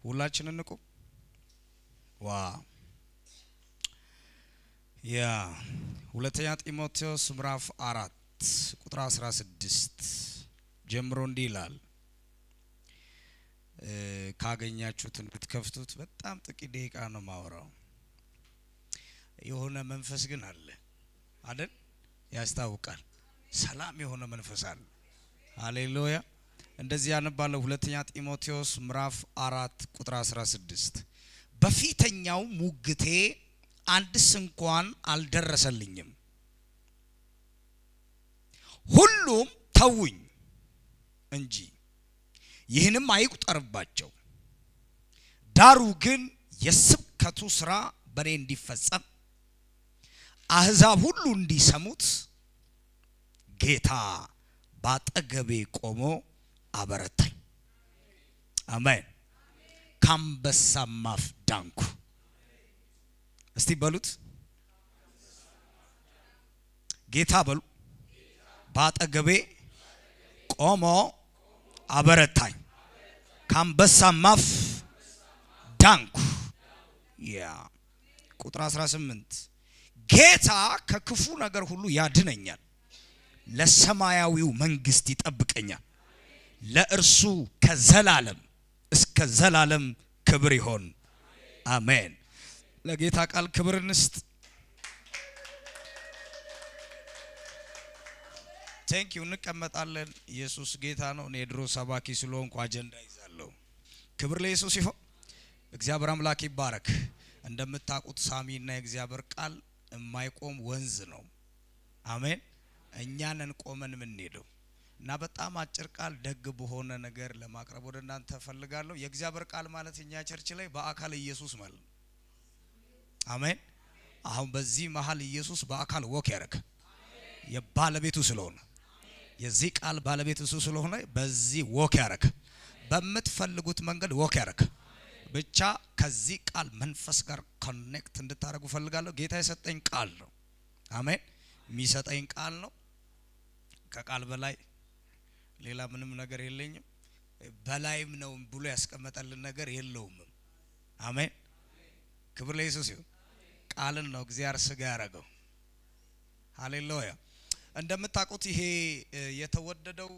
ሁላችንን ንቁ ዋ ያ ሁለተኛ ጢሞቴዎስ ምዕራፍ 4 ቁጥር 16 ጀምሮ እንዲህ ይላል። ካገኛችሁት እንድትከፍቱት በጣም ጥቂት ደቂቃ ነው ማወራው። የሆነ መንፈስ ግን አለ አይደል? ያስታውቃል። ሰላም የሆነ መንፈስ አለ። ሃሌሉያ። እንደዚህ ያነባለው ሁለተኛ ጢሞቴዎስ ምዕራፍ 4 ቁጥር 16 በፊተኛው ሙግቴ አንድስ እንኳን አልደረሰልኝም፣ ሁሉም ተውኝ እንጂ ይህንም አይቁጠርባቸው። ዳሩ ግን የስብከቱ ሥራ በኔ እንዲፈጸም አሕዛብ ሁሉ እንዲሰሙት ጌታ ባጠገቤ ቆሞ አበረታኝ። አሜን። ካንበሳም አፍ ዳንኩ። እስቲ በሉት ጌታ በሉ ባጠገቤ ቆሞ አበረታኝ፣ ካንበሳም አፍ ዳንኩ። ያ ቁጥር 18 ጌታ ከክፉ ነገር ሁሉ ያድነኛል፣ ለሰማያዊው መንግስት ይጠብቀኛል። ለእርሱ ከዘላለም እስከ ዘላለም ክብር ይሆን። አሜን። ለጌታ ቃል ክብር እንስጥ። ቴንኪው። እንቀመጣለን። ኢየሱስ ጌታ ነው። እኔ ድሮ ሰባኪ ስለሆንኩ አጀንዳ ይዛለሁ። ክብር ለኢየሱስ ይሁን። እግዚአብሔር አምላክ ይባረክ። እንደምታውቁት ሳሚና የእግዚአብሔር ቃል የማይቆም ወንዝ ነው። አሜን። እኛንን ቆመን የምንሄደው እና በጣም አጭር ቃል ደግ በሆነ ነገር ለማቅረብ ወደ እናንተ ፈልጋለሁ። የእግዚአብሔር ቃል ማለት እኛ ቸርች ላይ በአካል ኢየሱስ ማለት ነው። አሜን። አሁን በዚህ መሃል ኢየሱስ በአካል ወክ ያደረገ የባለቤቱ ስለሆነ የዚህ ቃል ባለቤቱ እሱ ስለሆነ በዚህ ወክ ያደረገ በምትፈልጉት መንገድ ወክ ያደረገ ብቻ ከዚህ ቃል መንፈስ ጋር ኮኔክት እንድታደርጉ ፈልጋለሁ። ጌታ የሰጠኝ ቃል ነው። አሜን። የሚሰጠኝ ቃል ነው። ከቃል በላይ ሌላ ምንም ነገር የለኝም። በላይም ነው ብሎ ያስቀመጠልን ነገር የለውም። አሜን። ክብር ለኢየሱስ ይሁን። ቃልን ነው እግዚአብሔር ስጋ ያደረገው። ሃሌሉያ። እንደምታውቁት ይሄ የተወደደው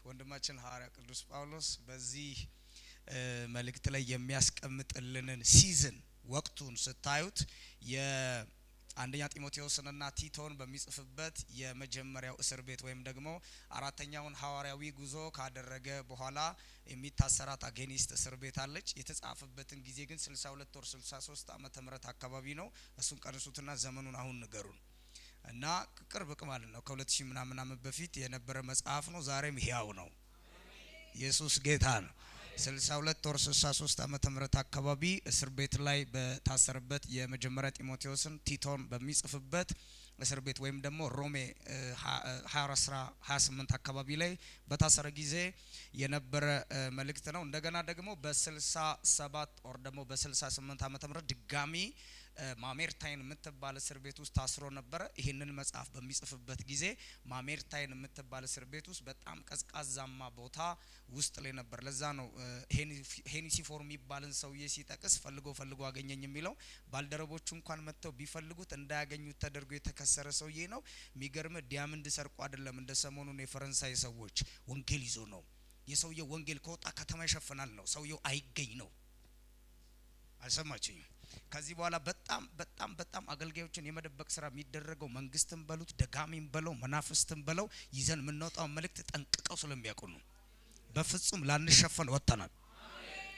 ወንድማችን ሐዋርያ ቅዱስ ጳውሎስ በዚህ መልእክት ላይ የሚያስቀምጥልንን ሲዝን ወቅቱን ስታዩት የአንደኛ ጢሞቴዎስንና ቲቶን በሚጽፍበት የመጀመሪያው እስር ቤት ወይም ደግሞ አራተኛውን ሐዋርያዊ ጉዞ ካደረገ በኋላ የሚታሰራት አጌኒስት እስር ቤት አለች። የተጻፈበትን ጊዜ ግን 62 ወር 63 ዓመተ ምህረት አካባቢ ነው። እሱን ቀንሱትና ዘመኑን አሁን ንገሩን እና ቅርብ ማለት ነው። ከ2000 ምናምን ዓመት በፊት የነበረ መጽሐፍ ነው። ዛሬም ሕያው ነው። ኢየሱስ ጌታ ነው። 62 ወር 63 ዓመተ ምህረት አካባቢ እስር ቤት ላይ በታሰረበት የመጀመሪያ ጢሞቴዎስን ቲቶን በሚጽፍበት እስር ቤት ወይም ደግሞ ሮሜ 24:28 አካባቢ ላይ በታሰረ ጊዜ የነበረ መልእክት ነው። እንደገና ደግሞ በ67 ወር ደግሞ በ68 ዓመተ ምህረት ድጋሚ ማሜርታይን የምትባል እስር ቤት ውስጥ ታስሮ ነበረ። ይህንን መጽሐፍ በሚጽፍበት ጊዜ ማሜርታይን የምትባል እስር ቤት ውስጥ በጣም ቀዝቃዛማ ቦታ ውስጥ ላይ ነበር። ለዛ ነው ሄኒሲፎር የሚባልን ሰውዬ ሲጠቅስ ፈልጎ አገኘኝ የሚለው። ባልደረቦቹ እንኳን መጥተው ቢፈልጉት እንዳያገኙት ተደርጎ የተከሰረ ሰውዬ ነው። የሚገርም ዲያመንድ ሰርቆ አይደለም እንደ ሰሞኑን የፈረንሳይ ሰዎች ወንጌል ይዞ ነው። የሰውየው ወንጌል ከወጣ ከተማ ይሸፍናል ነው። ሰውየው አይገኝ ነው። አልሰማችሁኝ? ከዚህ በኋላ በጣም አገልጋዮችን የመደበቅ ስራ የሚደረገው መንግስትም በሉት ደጋሚም በለው መናፍስትም በለው ይዘን የምንወጣው መልእክት ጠንቅቀው ስለሚያውቁ ነው። በፍጹም ላንሸፈን ወጥተናል።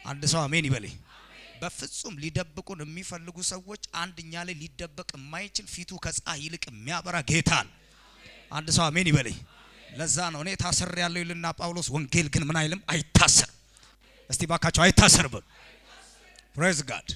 አንድ ሰው አሜን ይበለኝ። በፍጹም ሊደብቁን የሚፈልጉ ሰዎች አንድኛ ላይ ሊደበቅ የማይችል ፊቱ ከፀሐይ ይልቅ የሚያበራ ጌታ አለ። አንድ ሰው አሜን ይበለኝ። ለዛ ነው እኔ ታሰር ያለው ይልና ጳውሎስ ወንጌል ግን ምን አይልም አይታሰር። እስቲ ባካቸው አይታሰር በሉ። ፕሬዝ ጋድ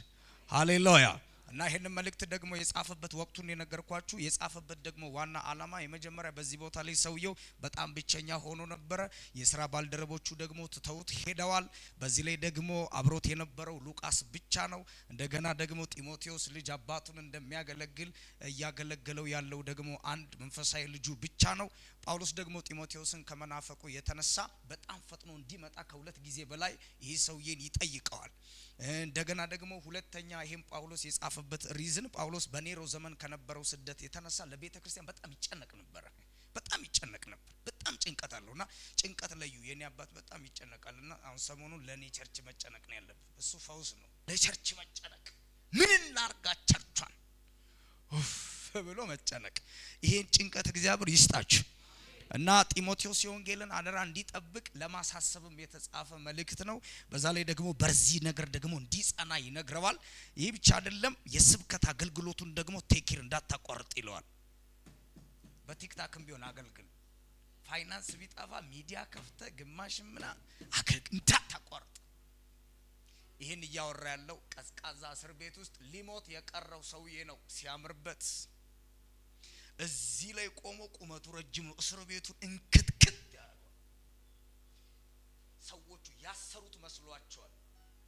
ሃሌሉያ። እና ይሄንን መልእክት ደግሞ የጻፈበት ወቅቱን የነገርኳችሁ የጻፈበት ደግሞ ዋና ዓላማ የመጀመሪያ በዚህ ቦታ ላይ ሰውየው በጣም ብቸኛ ሆኖ ነበረ። የሥራ ባልደረቦቹ ደግሞ ትተውት ሄደዋል። በዚህ ላይ ደግሞ አብሮት የነበረው ሉቃስ ብቻ ነው። እንደገና ደግሞ ጢሞቴዎስ ልጅ አባቱን እንደሚያገለግል እያገለገለው ያለው ደግሞ አንድ መንፈሳዊ ልጁ ብቻ ነው። ጳውሎስ ደግሞ ጢሞቴዎስን ከመናፈቁ የተነሳ በጣም ፈጥኖ እንዲመጣ ከሁለት ጊዜ በላይ ይሄ ሰውዬን ይጠይቀዋል። እንደገና ደግሞ ሁለተኛ ይሄም ጳውሎስ የጻፈበት ሪዝን ጳውሎስ በኔሮ ዘመን ከነበረው ስደት የተነሳ ለቤተ ክርስቲያን በጣም ይጨነቅ ነበር። በጣም ጭንቀት አለውና ጭንቀት ለዩ የኔ አባት በጣም ይጨነቃልና አሁን ሰሞኑን ለኔ ቸርች መጨነቅ ነው ያለበት። እሱ ፈውስ ነው ለቸርች መጨነቅ። ምን እናርጋት ቸርቿን ብሎ መጨነቅ። ይሄን ጭንቀት እግዚአብሔር ይስጣችሁ እና ጢሞቴዎስ የወንጌልን አደራ እንዲጠብቅ ለማሳሰብም የተጻፈ መልእክት ነው። በዛ ላይ ደግሞ በዚህ ነገር ደግሞ እንዲጸና ይነግረዋል። ይህ ብቻ አይደለም፣ የስብከት አገልግሎቱን ደግሞ ቴክር እንዳታቋርጥ ይለዋል። በቲክታክም ቢሆን አገልግል፣ ፋይናንስ ቢጠፋ ሚዲያ ከፍተ ግማሽምና አገልግል እንዳታቋርጥ። ይሄን እያወራ ያለው ቀዝቃዛ እስር ቤት ውስጥ ሊሞት የቀረው ሰውዬ ነው። ሲያምርበት እዚህ ላይ ቆሞ ቁመቱ ረጅም ነው። እስር ቤቱን እንክትክት ያደርጋል። ሰዎቹ ያሰሩት መስሏቸዋል።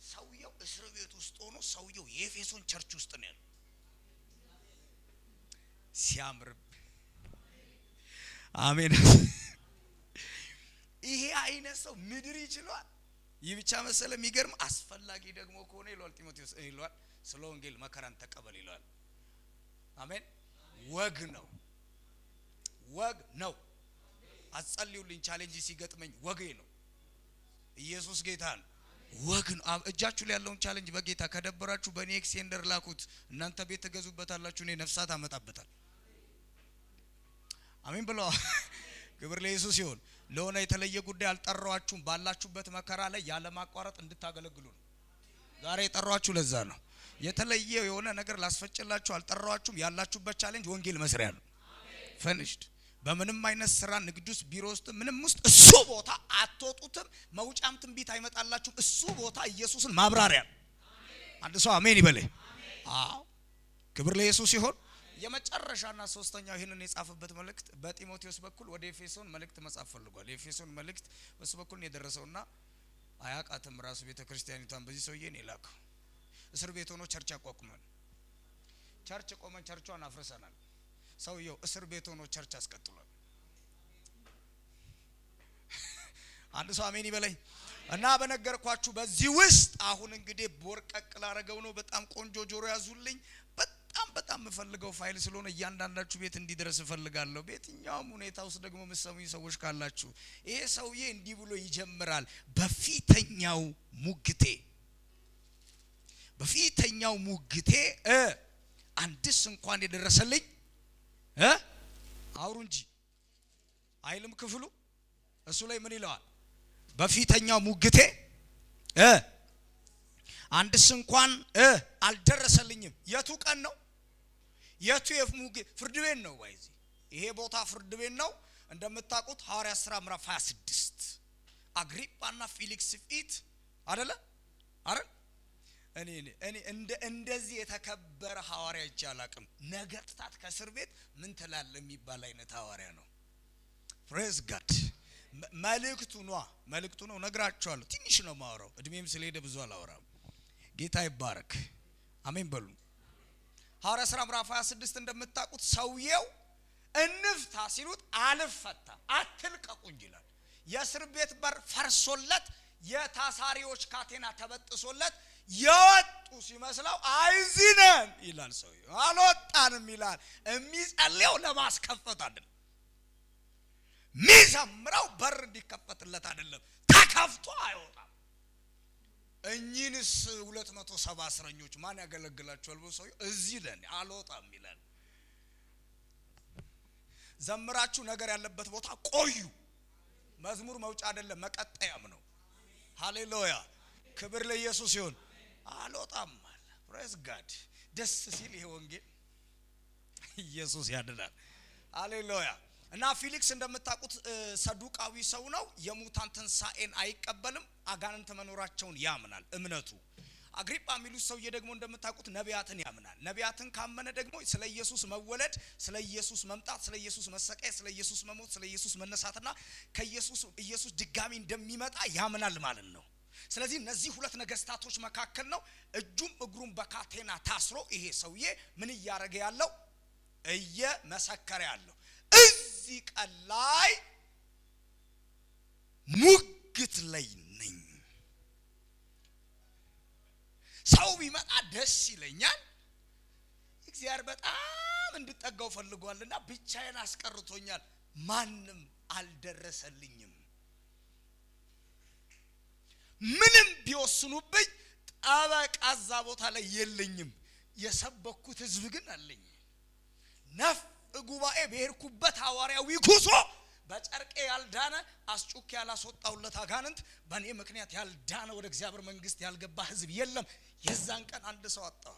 ሰውየው እስር ቤት ውስጥ ሆኖ ሰውየው የኤፌሶን ቸርች ውስጥ ነው ያለው። ሲያምርብ አሜን። ይሄ አይነት ሰው ምድር ይችላል። ይህ ብቻ መሰለ የሚገርም አስፈላጊ ደግሞ ከሆነ ይሏል ጢሞቴዎስ ይሏል ስለ ወንጌል መከራን ተቀበል ይሏል። አሜን። ወግ ነው። አጸልዩልኝ ቻሌንጅ ሲገጥመኝ ወጌ ነው። ኢየሱስ ጌታ ነው። ወግ ነው። እጃችሁ ላይ ያለውን ቻሌንጅ በጌታ ከደበራችሁ በኔ ኤክሴንደር ላኩት። እናንተ ቤት ተገዙበታላችሁ። እኔ ነፍሳት አመጣበታል። አሜን ብሎ ክብር ለኢየሱስ ይሁን። ለሆነ የተለየ ጉዳይ አልጠራዋችሁም። ባላችሁበት መከራ ላይ ያለ ማቋረጥ እንድታገለግሉ ነው ዛሬ የጠራዋችሁ። ለዛ ነው የተለየ የሆነ ነገር ላስፈጭላችሁ አልጠራዋችሁም። ያላችሁበት ቻሌንጅ ወንጌል መስሪያ ነው። ፊኒሽድ። በምንም አይነት ስራ ንግድ ውስጥ ቢሮ ውስጥ ምንም ውስጥ እሱ ቦታ አትወጡትም። መውጫም ትንቢት አይመጣላችሁም። እሱ ቦታ ኢየሱስን ማብራሪያ ነው። አንድ ሰው አሜን ይበል። አዎ ክብር ለኢየሱስ ይሁን። የመጨረሻና ሶስተኛው ይሄንን የጻፈበት መልእክት በጢሞቴዎስ በኩል ወደ ኤፌሶን መልእክት መጻፍ ፈልጓል። የኤፌሶን መልእክት በሱ በኩል ነው የደረሰውና አያቃተም ራሱ ቤተክርስቲያኒቷን በዚህ ሰውዬ ነው የላከው። እስር ቤት ሆኖ ቸርች አቋቁመን ቸርች ቆመን ቸርቿን አፍርሰናል። ሰውየው እስር ቤት ሆኖ ቸርች አስቀጥሏል። አንድ ሰው አሜን ይበለኝ። እና በነገርኳችሁ በዚህ ውስጥ አሁን እንግዲህ ቦርቀቅል አረገው ነው። በጣም ቆንጆ ጆሮ ያዙልኝ። በጣም የምፈልገው ፋይል ስለሆነ እያንዳንዳችሁ ቤት እንዲደርስ እፈልጋለሁ። በየትኛውም ሁኔታ ውስጥ ደግሞ የምትሰሙኝ ሰዎች ካላችሁ ይሄ ሰውዬ እንዲህ ብሎ ይጀምራል። በፊተኛው ሙግቴ አንድስ እንኳን የደረሰልኝ አውሩ እንጂ አይልም ክፍሉ። እሱ ላይ ምን ይለዋል? በፊተኛው ሙግቴ አንድስ እንኳን አልደረሰልኝም። የቱ ቀን ነው? የቱ ፍርድ ቤት ነው? ወይዚ ይሄ ቦታ ፍርድ ቤት ነው። እንደምታውቁት ሐዋርያት ሥራ ምዕራፍ 26 አግሪጳና ፊሊክስ ፊት አይደለ? እኔ እንደዚህ የተከበረ ሐዋርያ ይቻላልም። ነገስታት ከእስር ቤት ምን ትላል የሚባል አይነት ሐዋርያ ነው። ፕሬዝ ጋድ። መልእክቱ ነው ነግራችኋለሁ። ትንሽ ነው ማወራው፣ እድሜም ስለሄደ ብዙ አላወራም። ጌታ ይባረክ። አሜን በሉ። ሐዋርያት ሥራ ምዕራፍ 26 እንደምታውቁት ሰውየው እንፍታ ሲሉት አልፈታም፣ አትልቀቁኝ ይላል። የእስር ቤት በር ፈርሶለት የታሳሪዎች ካቴና ተበጥሶለት የወጡ ሲመስለው አይዚነን ይላል። ሰውየው አልወጣንም ይላል። የሚጸልየው ለማስከፈት አይደለም፣ ሚዘምረው በር እንዲከፈትለት አይደለም። ተከፍቶ አይወጣም። እኚህንስ 270 እስረኞች ማን ያገለግላቸዋል? ሰውየው እዚህ ለኔ አልወጣም ይላል። ዘምራችሁ ነገር ያለበት ቦታ ቆዩ። መዝሙር መውጫ አይደለም መቀጠያም ነው። ሃሌሉያ ክብር ለኢየሱስ ይሁን። አልወጣም አለ። ፕሬዝ ጋድ። ደስ ሲል ይሄ ወንጌል ኢየሱስ ያድናል። ሃሌሉያ። እና ፊሊክስ እንደምታውቁት ሰዱቃዊ ሰው ነው። የሙታን ትንሳኤን አይቀበልም። አጋንንት መኖራቸውን ያምናል። እምነቱ አግሪጳ የሚሉት ሰውዬ ደግሞ እንደምታውቁት ነቢያትን ያምናል። ነቢያትን ካመነ ደግሞ ስለ ኢየሱስ መወለድ፣ ስለ ኢየሱስ መምጣት፣ ስለ ኢየሱስ መሰቀል፣ ስለ ኢየሱስ መሞት፣ ስለ ኢየሱስ መነሳትና ኢየሱስ ድጋሚ እንደሚመጣ ያምናል ማለት ነው። ስለዚህ እነዚህ ሁለት ነገስታቶች መካከል ነው እጁም እግሩም በካቴና ታስሮ ይሄ ሰውዬ ምን እያደረገ ያለው? እየመሰከረ ያለው። እዚህ እዚህ ቀን ላይ ሙግት ላይ ነኝ። ሰው ቢመጣ ደስ ይለኛል። እግዚአብሔር በጣም እንድጠጋው ፈልጓልና ብቻዬን አስቀርቶኛል። ማንም አልደረሰልኝም። ምንም ቢወስኑብኝ ጠበቃዛ ቦታ ላይ የለኝም። የሰበኩት ህዝብ ግን አለኝ። ነፍ ጉባኤ በሄድኩበት ሐዋርያዊ ጉዞ በጨርቄ ያልዳነ አስጩክ ያላስወጣውለት አጋንንት በእኔ ምክንያት ያልዳነ ወደ እግዚአብሔር መንግስት ያልገባ ህዝብ የለም። የዛን ቀን አንድ ሰው አጣው።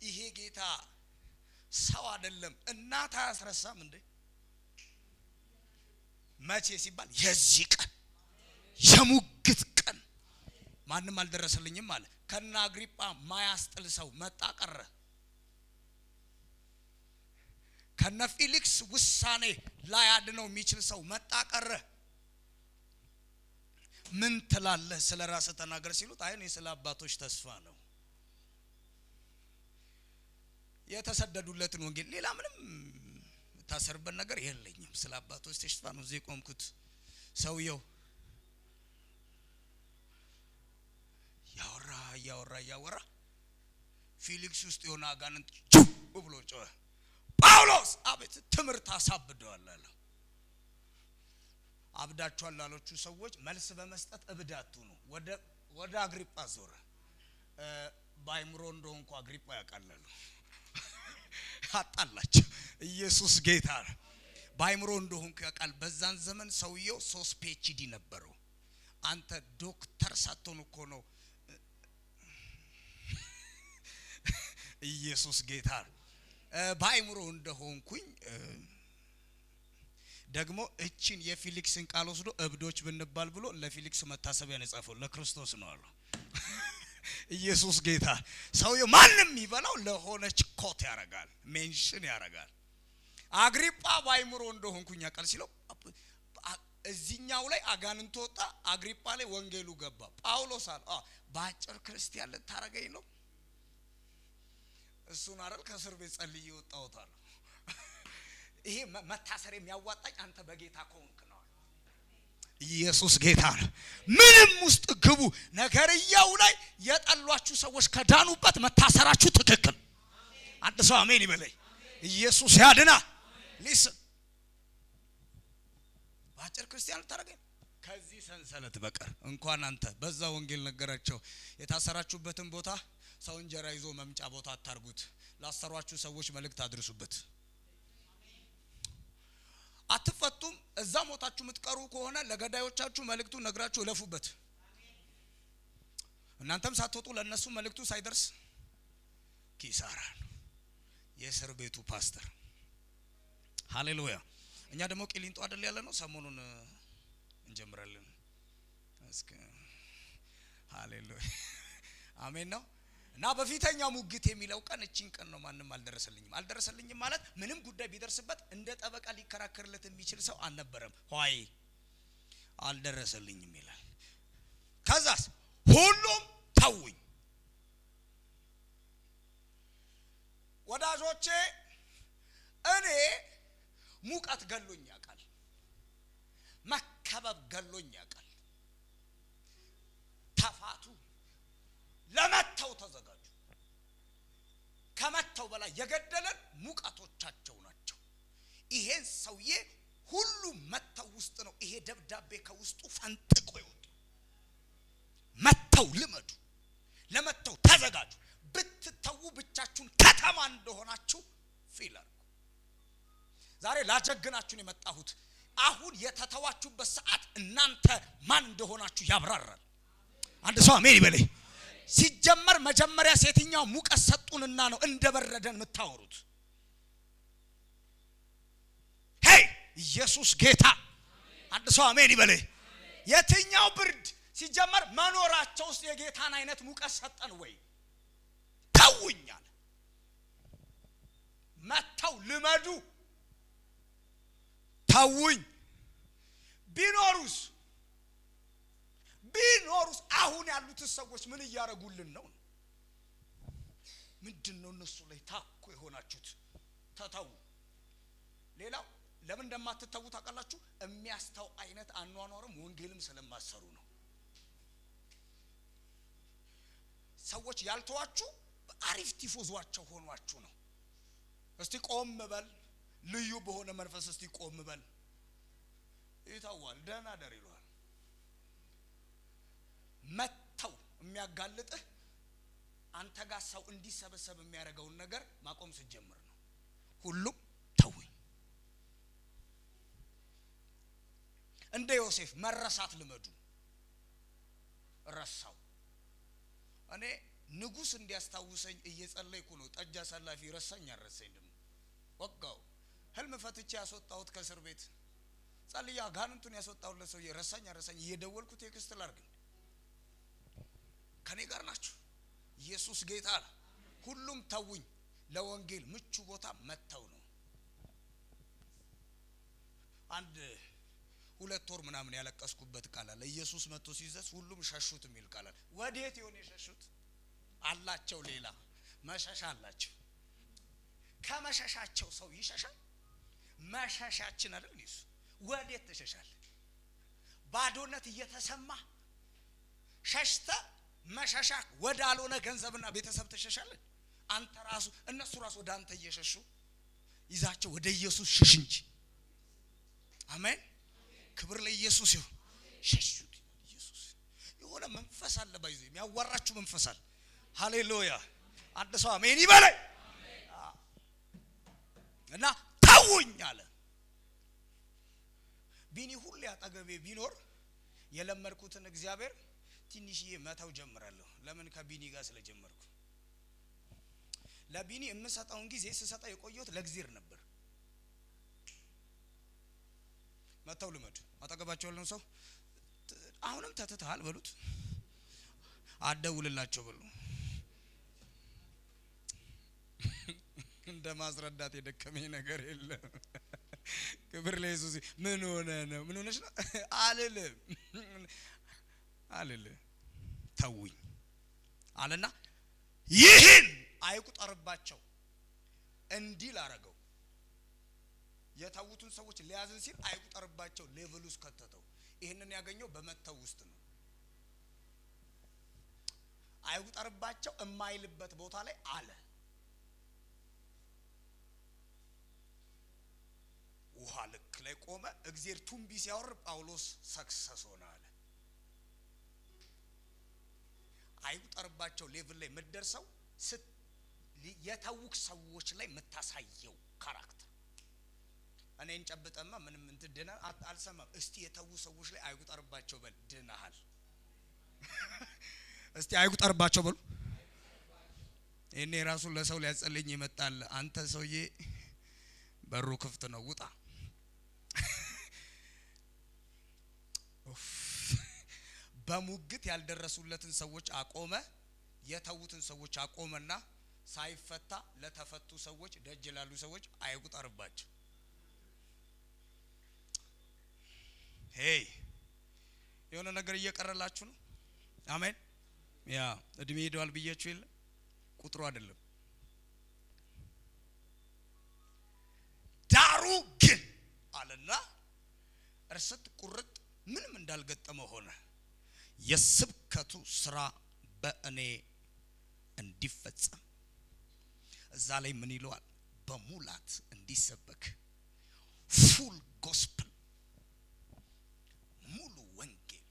ይሄ ጌታ ሰው አይደለም። እናት አያስረሳም እንዴ? መቼ ሲባል የዚህ ቀን የሙግት ቀን ማንም አልደረሰልኝም አለ። ከና አግሪጳ ማያስጥል ሰው መጣ ቀረ። ከነ ፊሊክስ ውሳኔ ላይ አድነው የሚችል ሰው መጣ ቀረ። ምን ትላለህ ስለ ራስህ ተናገር ሲሉት አይ እኔ ስለ አባቶች ተስፋ ነው የተሰደዱለትን ወንጌል ሌላ ምንም ታሰርበት ነገር የለኝም። ስለ አባቶች ተስፋ ነው እዚህ ቆምኩት። ሰውየው ያወራ ፊሊክስ ውስጥ የሆነ አጋንንት ጩው ብሎ ጮኸ። ጳውሎስ አቤት ትምህርት አሳብደዋል አለ። አብዳቸዋል ላሎቹ ሰዎች መልስ በመስጠት እብዳቱ ነው። ወደ አግሪጳ ዞረ። ባይምሮ እንደሆንኩ አግሪጳ ያቃለሉ አጣላቸው። ኢየሱስ ጌታ ነው። ባይምሮ እንደሆንኩ ያቃል። በዛን ዘመን ሰውየው 3 PhD ነበረው። አንተ ዶክተር ሳትሆን እኮ ነው። ኢየሱስ ጌታ ነው። ባይምሮ እንደሆንኩኝ ደግሞ እቺን የፊሊክስን ቃል ወስዶ እብዶች ብንባል ብሎ ለፊሊክስ መታሰቢያ ነጻፈው ለክርስቶስ ነው አለ። ኢየሱስ ጌታ። ሰውየው ማንም ይበላው ለሆነች ኮት ያረጋል፣ ሜንሽን ያረጋል። አግሪጳ ባይምሮ እንደሆንኩኝ ያቃል ሲለው እዚህኛው ላይ አጋንንት ወጣ፣ አግሪጳ ላይ ወንጌሉ ገባ። ጳውሎስ አለ ባጭር ክርስቲያን ልታረገኝ ነው። እሱን አይደል ከእስር ቤት ጸልዬ ወጣሁታል። ይሄ መታሰር የሚያዋጣኝ አንተ በጌታ ከሆንክ ነው። ኢየሱስ ጌታ ነው። ምንም ውስጥ ግቡ። ነገርያው ላይ የጠሏችሁ ሰዎች ከዳኑበት መታሰራችሁ ትክክል። አንድ ሰው አሜን ይበለኝ። ኢየሱስ ያድና። ሊስን ባጭር ክርስቲያን ልታረገኝ ከዚህ ሰንሰለት በቀር እንኳን አንተ በዛ ወንጌል ነገራቸው። የታሰራችሁበትን ቦታ ሰው እንጀራ ይዞ መምጫ ቦታ አታርጉት። ላሰሯችሁ ሰዎች መልእክት አድርሱበት። አትፈቱም። እዛ ሞታችሁ የምትቀሩ ከሆነ ለገዳዮቻችሁ መልእክቱ ነግራችሁ ለፉበት። እናንተም ሳትወጡ ለነሱ መልእክቱ ሳይደርስ ኪሳራ ነው። የእስር ቤቱ ፓስተር ሃሌሉያ። እኛ ደግሞ ቂሊንጦ አይደል ያለ ነው። ሰሞኑን እንጀምራለን። እስከ ሃሌሉያ አሜን ነው። እና በፊተኛው ሙግት የሚለው ቀን እቺን ቀን ነው። ማንም አልደረሰልኝም ማለት ምንም ጉዳይ ቢደርስበት እንደ ጠበቃ ሊከራከርለት የሚችል ሰው አልነበረም። ሆይ አልደረሰልኝም ይላል። ከዛስ ሁሉም ተውኝ። ወዳጆቼ እኔ ሙቀት ገሎኝ ያውቃል። መከበብ ገሎኝ ያውቃል። ተፋቱ። ለመተው ተዘጋጁ። ከመተው በላይ የገደለን ሙቀቶቻቸው ናቸው። ይሄን ሰውዬ ሁሉ መተው ውስጥ ነው ይሄ ደብዳቤ ከውስጡ ፈንጥቆ ይወጣ። መተው ልመዱ። ለመተው ተዘጋጁ። ብትተው ብቻችሁን ከተማ እንደሆናችሁ ፊል አድርጉ። ዛሬ ላጀግናችሁን የመጣሁት አሁን የተተዋችሁበት ሰዓት እናንተ ማን እንደሆናችሁ ያብራራል። አንድ ሰው አሜን ይበለኝ። ሲጀመር መጀመሪያ ሴትኛው ሙቀት ሰጡንና ነው እንደበረደን የምታወሩት። ሄይ ኢየሱስ ጌታ። አንድ ሰው አሜን ይበለኝ። የትኛው ብርድ ሲጀመር መኖራቸው ውስጥ የጌታን አይነት ሙቀት ሰጠን ወይ? ተውኛል። መተው ልመዱ። ተውኝ። ቢኖሩስ አሁን ያሉት ሰዎች ምን እያረጉልን ነው? ምንድነው እነሱ ላይ ታኮ የሆናችሁት? ተተው። ሌላው ለምን እንደማትተው ታውቃላችሁ? የሚያስተው አይነት አኗኗርም ወንጌልም ስለማሰሩ ነው። ሰዎች ያልተዋችሁ አሪፍ ቲፎዟቸው ሆኗችሁ ነው። እስቲ ቆም በል፣ ልዩ በሆነ መንፈስ እስቲ ቆም በል። ይታዋል ደህና ደር ይሏል። መተው የሚያጋልጥህ አንተ ጋር ሰው እንዲሰበሰብ የሚያደርገውን ነገር ማቆም ሲጀምር ነው። ሁሉም ተውኝ። እንደ ዮሴፍ መረሳት ልመዱ። ረሳው። እኔ ንጉስ እንዲያስታውሰኝ እየጸለይኩ ነው። ጠጅ አሳላፊ ረሳኝ አረሰኝ ደሞ ወጋው። ህልም ፈትቼ ያስወጣሁት ከእስር ቤት ጸልያ ጋንንቱን ያስወጣሁት ለሰው ረሳኝ አረሰኝ እየደወልኩ ቴክስት ላርግ። ከኔ ጋር ናችሁ? ኢየሱስ ጌታ ነው። ሁሉም ተውኝ። ለወንጌል ምቹ ቦታ መተው ነው። አንድ 2 ወር ምናምን ያለቀስኩበት ቃል አለ። ኢየሱስ መጥቶ ሲዘስ ሁሉም ሸሹት የሚል ቃል አለ። ወዴት ይሆን የሸሹት? አላቸው ሌላ መሸሻ አላቸው። ከመሸሻቸው ሰው ይሸሻል። መሸሻችን አይደል ኢየሱስ። ወዴት ተሸሻል? ባዶነት እየተሰማ ሸሽተ መሸሻ ወዳልሆነ ገንዘብና ቤተሰብ ተሸሻለ። አንተ ራሱ እነሱ ራሱ ወደ አንተ እየሸሹ ይዛቸው ወደ ኢየሱስ ሽሽ እንጂ። አሜን። ክብር ለኢየሱስ ይሁን። ሸሹት ኢየሱስ። የሆነ መንፈስ አለ ባይዙ የሚያዋራችሁ መንፈስ አለ። ሃሌሉያ። አንድ ሰው አሜን ይበለኝ። እና ተውኝ አለ። ቢኒ ሁሌ አጠገቤ ቢኖር የለመድኩትን እግዚአብሔር ትንሽዬ መተው ጀምራለሁ። ለምን? ከቢኒ ጋር ስለጀመርኩ። ለቢኒ የምሰጠውን ጊዜ ስሰጠው የቆየሁት ለእግዚአብሔር ነበር። መተው ልመዱ። አጠገባቸው ያለውን ሰው አሁንም ተተታል በሉት። አደውልላቸው በሉ። እንደ ማስረዳት የደከመኝ ነገር የለም። ክብር ለኢየሱስ። ምን ሆነ ነው? ምን ሆነሽ ነው? አልልም ተውኝ አለና ይህን አይቁጠርባቸው እንዲል አረገው። የተውቱን ሰዎች ሊያዝን ሲል አይቁጠርባቸው ሌቭል ውስጥ ከተተው። ይሄንን ያገኘው በመተው ውስጥ ነው። አይቁጠርባቸው የማይልበት ቦታ ላይ አለ። ውሃ ልክ ላይ ቆመ። እግዚአብሔር ቱምቢ ሲያወር ጳውሎስ ሰክሰስ ሆነ አለ። አይቁጠርባቸው ሌቭል ላይ መደርሰው የተውክ ሰዎች ላይ መታሳየው ካራክተር። እኔን ጨብጠማ ምንም እንትን ድና አልሰማም። እስቲ የተው ሰዎች ላይ አይቁጠርባቸው በል። ድናሃል። እስቲ አይቁጠርባቸው በሉ። እኔ ራሱ ለሰው ሊያጸልኝ ይመጣል። አንተ ሰውዬ በሩ ክፍት ነው ውጣ። በሙግት ያልደረሱለትን ሰዎች አቆመ። የተውትን ሰዎች አቆመና ሳይፈታ ለተፈቱ ሰዎች ደጅ ላሉ ሰዎች አይቁጠርባቸው። ሄይ የሆነ ነገር እየቀረላችሁ ነው። አሜን። ያ እድሜ ሄዷል ብያችሁ የለ ቁጥሩ አይደለም። ዳሩ ግን አለና እርሰት ቁርጥ ምንም እንዳልገጠመው ሆነ። የስብከቱ ስራ በእኔ እንዲፈጸም እዛ ላይ ምን ይለዋል? በሙላት እንዲሰበክ ፉል ጎስፕል ሙሉ ወንጌል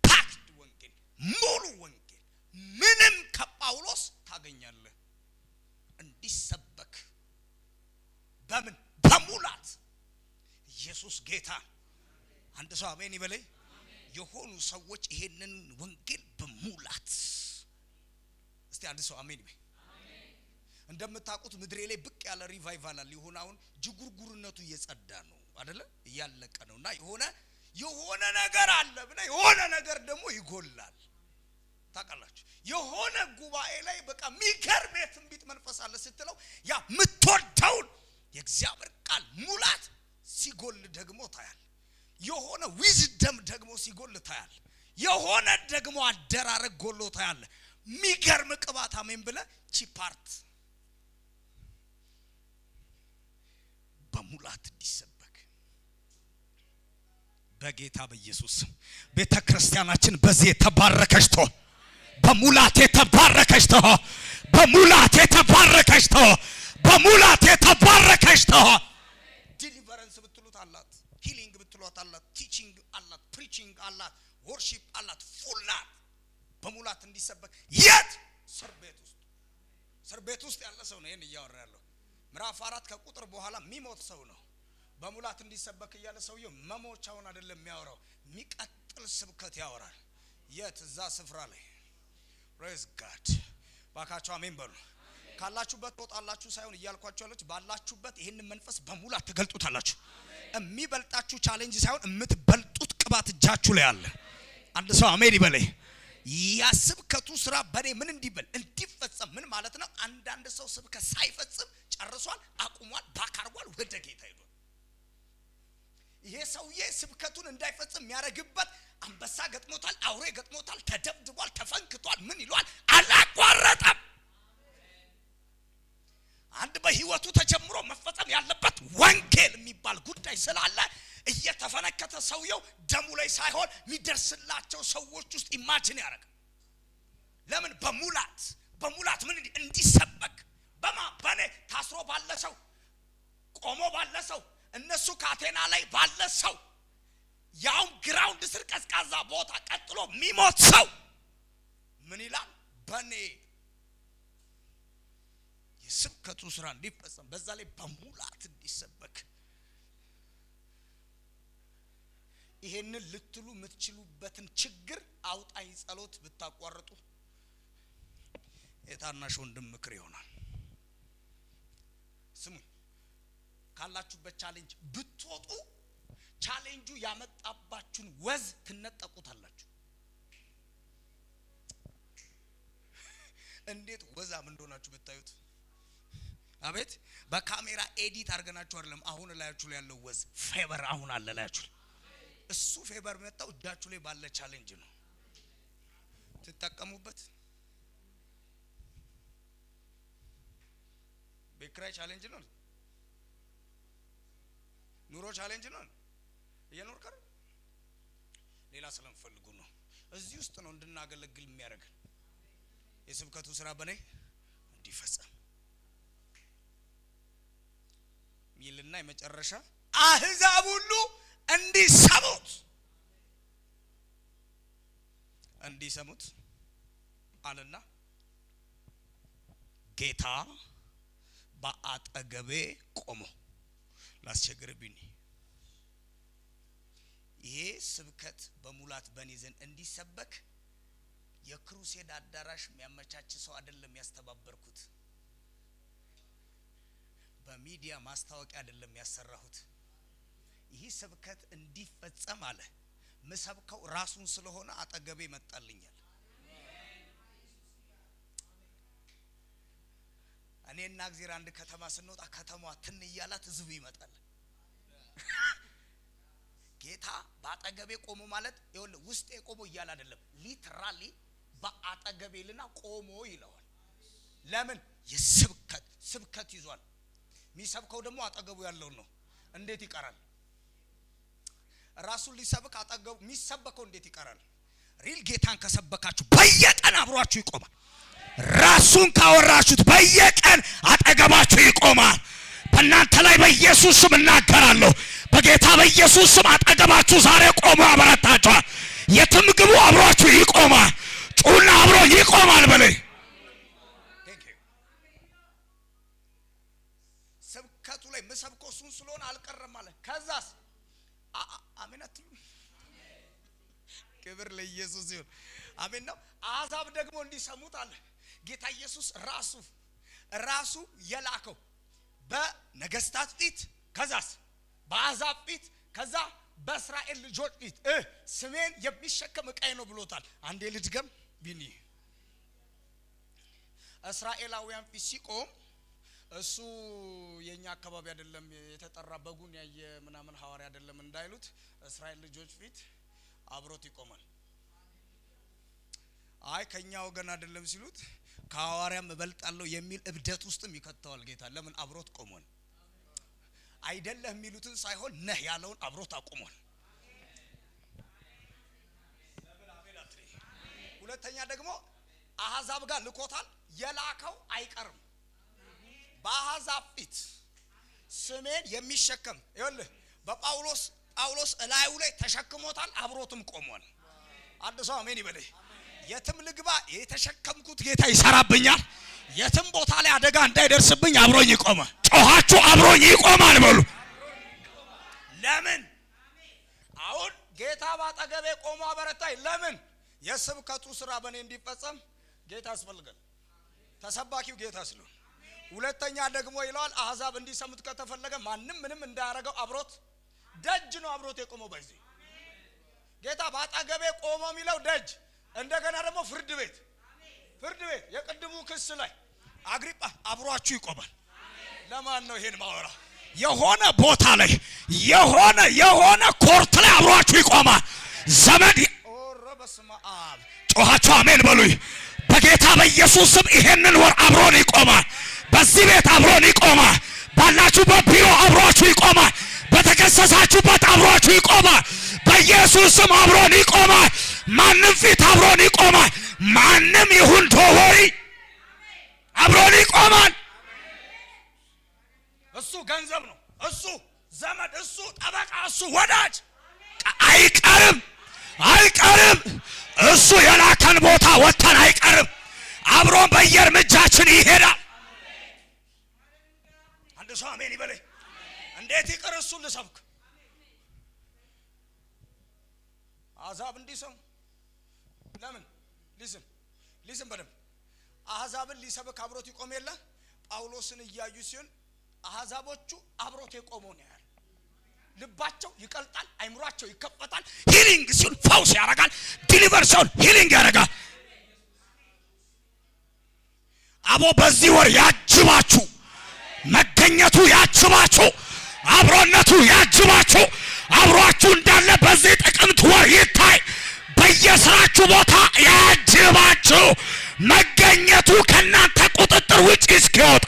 ፓክድ ወንጌል ሙሉ ወንጌል ምንም ከጳውሎስ ታገኛለህ እንዲሰበክ በምን በሙላት ኢየሱስ ጌታ። አንድ ሰው አሜን ይበለኝ። የሆኑ ሰዎች ይሄንን ወንጌል በሙላት እስቲ አንድ ሰው አሜን ይበል። እንደምታውቁት ምድሬ ላይ ብቅ ያለ ሪቫይቫል አለ። ይሁን አሁን ጅጉርጉርነቱ እየጸዳ ነው አይደለ? እያለቀ ነውና የሆነ ነገር አለ ብለ የሆነ ነገር ደግሞ ይጎላል። ታውቃላችሁ የሆነ ጉባኤ ላይ በቃ ሚገርም የትንቢት መንፈስ አለ ስትለው ያ ምትወደውን የእግዚአብሔር ቃል ሙላት ሲጎል ደግሞ ታያል። የሆነ ዊዝደም ደግሞ ሲጎል ታያል። የሆነ ደግሞ አደራረግ ጎሎ ታያል። ሚገርም ቅባት አሜን ብለ ቺፓርት በሙላት እንዲሰበክ በጌታ በኢየሱስ ቤተክርስቲያናችን በዚህ የተባረከች ትሆን በሙላት የተባረከች ትሆን በሙላት የተባረከች ትሆን በሙላት የተባረከች ትሆን ዲሊቨረንስ ብትሉት አላት ሂሊንግ ብትሉት አላት ቲቺንግ አላት ፕሪቺንግ አላት ወርሺፕ አላት ፉል ናት በሙላት እንዲሰበክ የት እስር ቤት ውስጥ ያለ ሰው ነው ይሄን እያወራ ያለው ምዕራፍ 4 ከቁጥር በኋላ ሚሞት ሰው ነው በሙላት እንዲሰበክ ያለ ሰውየው መሞቻውን አይደለም የሚያወራው ሚቀጥል ስብከት ያወራል የት እዛ ስፍራ ላይ praise god ባካችሁ አሜን በሉ ካላችሁበት ወጣላችሁ ሳይሆን እያልኳችሁ ያለች ባላችሁበት ይሄን መንፈስ በሙላት ተገልጡታላችሁ የሚበልጣችሁ ቻሌንጅ ሳይሆን የምትበልጡት ቅባት እጃችሁ ላይ አለ አንድ ሰው አሜን ይበለኝ ያስብከቱ ስራ በኔ ምን እንዲበል እንዲፈጸም ምን ማለት ነው አንዳንድ ሰው ስብከት ሳይፈጽም ጨርሷል አቁሟል ባካርጓል ወደ ጌታ ሄዷል ይሄ ሰውዬ ስብከቱን እንዳይፈጽም የሚያረግበት አንበሳ ገጥሞታል አውሬ ገጥሞታል ተደብድቧል ተፈንክቷል ምን ይሏል አላቋረጠም አንድ በህይወቱ ተጀምሮ መፈጸም ያለበት ወንጌል የሚባል ጉዳይ ስላለ እየተፈነከተ ሰውየው ደሙ ላይ ሳይሆን የሚደርስላቸው ሰዎች ውስጥ ኢማጂን ያረጋ ለምን በሙላት ምን እንዲሰበክ በማበኔ ታስሮ ባለ ሰው ቆሞ ባለ ሰው እነሱ ካቴና ላይ ባለ ሰው ያው ግራውንድ ስር ቀዝቃዛ ቦታ ቀጥሎ ሚሞት ሰው ምን ይላል በኔ የስብከቱ ስራ እንዲፈጸም በዛ ላይ በሙላት እንዲሰበክ ይሄንን ልትሉ የምትችሉበትን ችግር አውጣኝ ጸሎት ብታቋርጡ የታናሽ ወንድም ምክር ይሆናል ስሙ ካላችሁበት ቻሌንጅ ብትወጡ ቻሌንጁ ያመጣባችሁን ወዝ ትነጠቁታላችሁ እንዴት ወዛም እንደሆናችሁ ብታዩት አቤት በካሜራ ኤዲት አድርገናችሁ አይደለም አሁን ላያችሁ ላይ ያለው ወዝ ፌቨር አሁን አለ ላያችሁ እሱ ፌቨር መጣው እጃችሁ ላይ ባለ ቻሌንጅ ነው ተጠቀሙበት በክራይ ቻሌንጅ ነው ኑሮ ቻሌንጅ ነው እየኖርክ አይደል ሌላ ስለምፈልጉ ነው እዚህ ውስጥ ነው እንድናገለግል የሚያደርገን የስብከቱ ስራ በኔ እንዲፈጸም ሚልና የመጨረሻ አህዛብ ሁሉ እንዲሰሙት አለና ጌታ በአጠገቤ ቆሞ ላስቸግርብኝ ይሄ ስብከት በሙላት በኔ ዘንድ እንዲሰበክ የክሩሴድ አዳራሽ የሚያመቻች ሰው አይደለም ያስተባበርኩት በሚዲያ ማስታወቂያ አይደለም ያሰራሁት ይሄ ስብከት እንዲፈጸም አለ መሰብከው ራሱን ስለሆነ አጠገቤ መጣልኛል እኔና እግዚአብሔር አንድ ከተማ ስንወጣ ከተማዋ ትን ይያላት ህዝብ ይመጣል ጌታ በአጠገቤ ቆሞ ማለት ይወል ውስጤ ቆሞ ይያል አይደለም ሊትራሊ በአጠገቤልና ቆሞ ይለዋል ለምን የስብከት ይዟል ሚሰብከው ደግሞ አጠገቡ ያለው ነው እንዴት ይቀራል ራሱን ሊሰብክ አጠገቡ ሚሰበከው እንዴት ይቀራል ሪል ጌታን ከሰበካችሁ በየቀን አብሯችሁ ይቆማል ራሱን ካወራችሁት በየቀን አጠገባችሁ ይቆማል በእናንተ ላይ በኢየሱስ ስም እናገራለሁ በጌታ በኢየሱስ ስም አጠገባችሁ ዛሬ ቆሞ ያበረታችኋል የትም ግቡ አብሯችሁ ይቆማል ጩና አብሮ ይቆማል በለኝ ስብከቱ ላይ መሰብከው እሱን ስለሆነ አልቀረም ማለት ከዛስ አሜን አትሉ ክብር ለኢየሱስ ይሁን አሜን ነው አሕዛብ ደግሞ እንዲሰሙት አለ ጌታ ኢየሱስ ራሱ የላከው በነገስታት ፊት ከዛስ በአሕዛብ ፊት ከዛ በእስራኤል ልጆች ፊት ስሜን የሚሸከም ዕቃዬ ነው ብሎታል አንዴ ልድገም ቢኒ እስራኤላውያን ፊት ሲቆም እሱ የኛ አካባቢ አይደለም የተጠራ በጉን ያየ ምናምን ሐዋርያ አይደለም እንዳይሉት እስራኤል ልጆች ፊት አብሮት ይቆማል አይ ከኛ ወገን አይደለም ሲሉት ከሐዋርያም እበልጣለሁ የሚል እብደት ውስጥም ይከተዋል ጌታ። ለምን? አብሮት ቆሟል። አይደለም የሚሉትን ሳይሆን ነህ ያለውን አብሮት አቆሟል። ሁለተኛ ደግሞ አሕዛብ ጋር ልኮታል። የላከው አይቀርም። በአሕዛብ ፊት ስሜን የሚሸከም ይኸውልህ በጳውሎስ እላዩ ላይ ተሸክሞታል፣ አብሮትም ቆሟል። አንድ ሰው አሜን ይበል። የትም ልግባ የተሸከምኩት ጌታ ይሰራብኛል። የትም ቦታ ላይ አደጋ እንዳይደርስብኝ አብሮኝ ይቆማል። ጮኻችሁ አብሮኝ ይቆማል በሉ። ለምን? አሁን ጌታ ባጠገቤ ቆሞ አበረታኝ። ለምን? የስብከቱ ስራ በእኔ እንዲፈጸም ጌታ ያስፈልጋል። ተሰባኪው ጌታ ስለሆነ። ሁለተኛ ደግሞ ይለዋል አሕዛብ እንዲሰሙት ከተፈለገ ማንም ምንም እንዳያረገው አብሮት ደጅ ነው። አብሮት የቆመው በዚህ ጌታ ባጠገቤ ቆሞ የሚለው ደጅ። እንደገና ደግሞ ፍርድ ቤት የቅድሙ ክስ ላይ አግሪጳ አብሯችሁ ይቆማል። ለማን ነው ይሄን ማወራ? የሆነ ቦታ ላይ የሆነ ኮርት ላይ አብሯችሁ ይቆማል። ዘመድ በስመ አብ ጮኻችሁ አሜን በሉኝ። በጌታ በኢየሱስ ስም ይሄንን ወር አብሮን ይቆማል። በዚህ ቤት አብሮን ይቆማል። ባላችሁበት ቢሮ አብሯችሁ ይቆማል። በተከሰሳችሁበት አብሯችሁ ይቆማል። በኢየሱስ ስም አብሮን ይቆማል። ማንም ፊት አብሮን ይቆማል። ማንም ይሁን ዶሆይ አብሮን ይቆማል። እሱ ገንዘብ ነው፣ እሱ ዘመድ፣ እሱ ጠበቃ፣ እሱ ወዳጅ አይቀርም። እሱ የላከን ቦታ ወጥተን አይቀርም። አብሮን በየእርምጃችን ይሄዳል። አንድ ሰው አሜን ይበለኝ። እንዴት ይቅር? እሱን ልሰብክ አሕዛብ እንዲሰሙ ለምን? ሊስን በደንብ አሕዛብን ሊሰብክ አብሮት ይቆም የለ ጳውሎስን እያዩ ሲሆን አሕዛቦቹ አብሮት የቆመው ነው ያለ። ልባቸው ይቀልጣል፣ አይምሯቸው ይከፈታል። ሂሊንግ ሲሆን ፈውስ ያደርጋል። ዲሊቨር ሲሆን ሂሊንግ ያደርጋል። አቦ በዚህ ወር ያጅባችሁ፣ መገኘቱ ያጅባችሁ፣ አብሮነቱ ያጅባችሁ። አብሯችሁ እንዳለ በዚህ ጥቅምት ወር ይታይ። በየስራችሁ ቦታ ያጅባችሁ። መገኘቱ ከናንተ ቁጥጥር ውጪ እስኪወጣ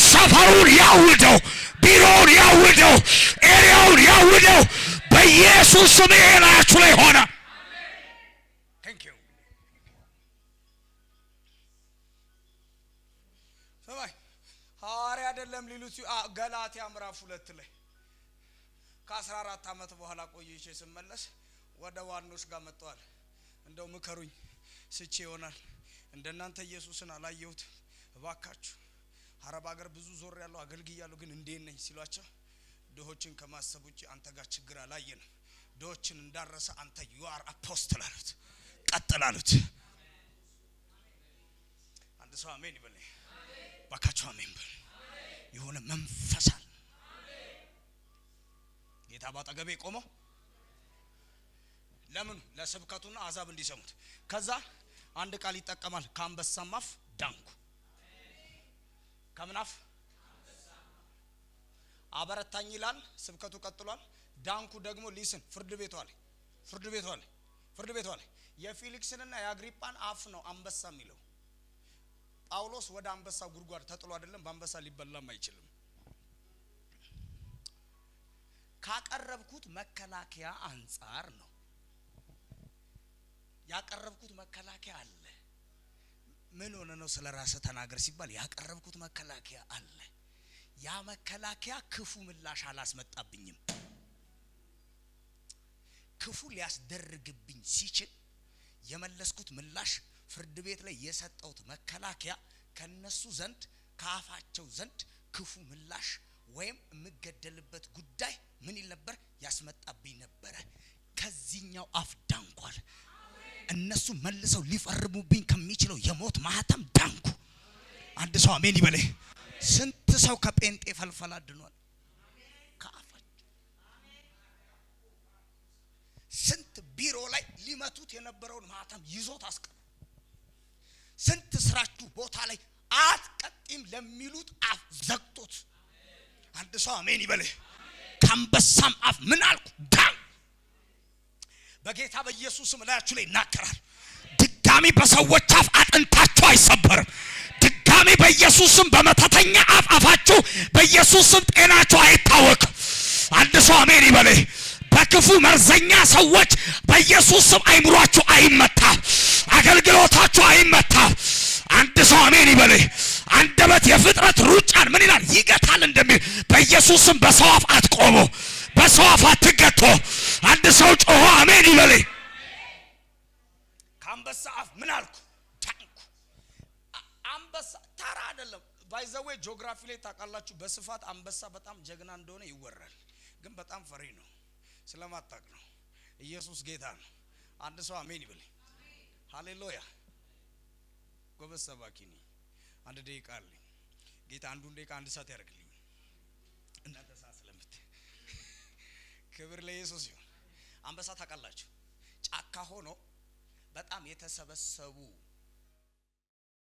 ሰፈሩን ያውደው፣ ቢሮውን ያውደው፣ ኤሪያውን ያውደው። በኢየሱስ ስም ላያችሁ ላይ ሆነ። ታንክ ዩ ሰማይ ሐዋርያ አይደለም ሊሉት ገላትያ ምዕራፍ 2 ላይ ከ14 ዓመት በኋላ ቆይቼ ስመለስ ወደ ዋኖች ጋር መጥተዋል። እንደው ምከሩኝ፣ ስቼ ይሆናል እንደናንተ ኢየሱስን አላየሁት፣ እባካችሁ አረብ ሀገር ብዙ ዞር ያለው አገልግያለሁ፣ ግን እንዴት ነኝ ሲሏቸው ድሆችን ከማሰብ ውጪ አንተ ጋር ችግር አላየንም። ድሆችን እንዳረሰ አንተ you are apostle አሉት። ቀጥል አሉት። አንድ ሰው አሜን ይበል። ባካችሁ አሜን በል። የሆነ መንፈስ አለ። ጌታ ባጠገቤ ቆመው ለምን? ለስብከቱና አሕዛብ እንዲሰሙት። ከዛ አንድ ቃል ይጠቀማል። ከአንበሳም አፍ ዳንኩ። ከምናፍ አበረታኝ ይላል። ስብከቱ ቀጥሏል። ዳንኩ ደግሞ ሊስን ፍርድ ቤቱ አለ። የፊሊክስንና የአግሪጳን አፍ ነው አንበሳ የሚለው። ጳውሎስ ወደ አንበሳ ጉድጓድ ተጥሎ አይደለም፣ በአንበሳ ሊበላም አይችልም። ካቀረብኩት መከላከያ አንፃር ነው ያቀረብኩት። መከላከያ አለ። ምን ሆነ ነው ስለራስ ተናገር ሲባል ያቀረብኩት መከላከያ አለ። ያ መከላከያ ክፉ ምላሽ አላስመጣብኝም። ክፉ ሊያስደርግብኝ ሲችል የመለስኩት ምላሽ ፍርድ ቤት ላይ የሰጠውት መከላከያ ከነሱ ዘንድ ከአፋቸው ዘንድ ክፉ ምላሽ ወይም የምገደልበት ጉዳይ ምን ይል ነበር? ያስመጣብኝ ነበረ። ከዚህኛው አፍ ዳንኳል። እነሱ መልሰው ሊፈርሙብኝ ከሚችለው የሞት ማህተም ዳንኩ። አንድ ሰው አሜን ይበለኝ። ስንት ሰው ከጴንጤ ፈልፈላ ድኗል ከአፋቸው። ስንት ቢሮ ላይ ሊመቱት የነበረውን ማህተም ይዞት አስቀረ። ስንት ስራችሁ ቦታ ላይ አትቀጥም ለሚሉት አፍ ዘግቶት። አንድ ሰው አሜን ይበለኝ። ከአንበሳም አፍ ምን አልኩ? ዳን። በጌታ በኢየሱስም ላያችሁ ላይ እናከራል። ድጋሚ በሰዎች አፍ አጥንታችሁ አይሰበርም። ድጋሚ በኢየሱስም በመተተኛ አፋችሁ በኢየሱስም ጤናችሁ አይታወክም። አንድ ሰው አሜን ይበል። በክፉ መርዘኛ ሰዎች በኢየሱስም አይምሯችሁ አይመታ፣ አገልግሎታችሁ አይመታ። አንድ ሰው አሜን ይበል። አንደበት የፍጥረት ሩጫን ምን ይላል ይገታል እንደሚል በኢየሱስም በሰው አፍ አትቆሙ፣ በሰው አፍ አትገቱ። አንድ ሰው ጮሆ አሜን ይበል። ከአንበሳ አፍ ምን አልኩ ታንኩ። አንበሳ ተራ አይደለም። ባይዘዌ ጂኦግራፊ ላይ ታውቃላችሁ በስፋት አንበሳ በጣም ጀግና እንደሆነ ይወራል፣ ግን በጣም ፈሪ ነው። ስለማታውቅ ነው። ኢየሱስ ጌታ ነው። አንድ ሰው አሜን ይበል። ሃሌሉያ። ጎበዝ ሰባኪ ነኝ። አንድ ደቂቃ አለኝ። ጌታ አንዱን ደቂቃ አንድ ሰዓት ያደርግልኝ። እናንተ ሰዓት ስለምት ክብር ለኢየሱስ ይሁን። አንበሳ ታውቃላችሁ ጫካ ሆኖ በጣም የተሰበሰቡ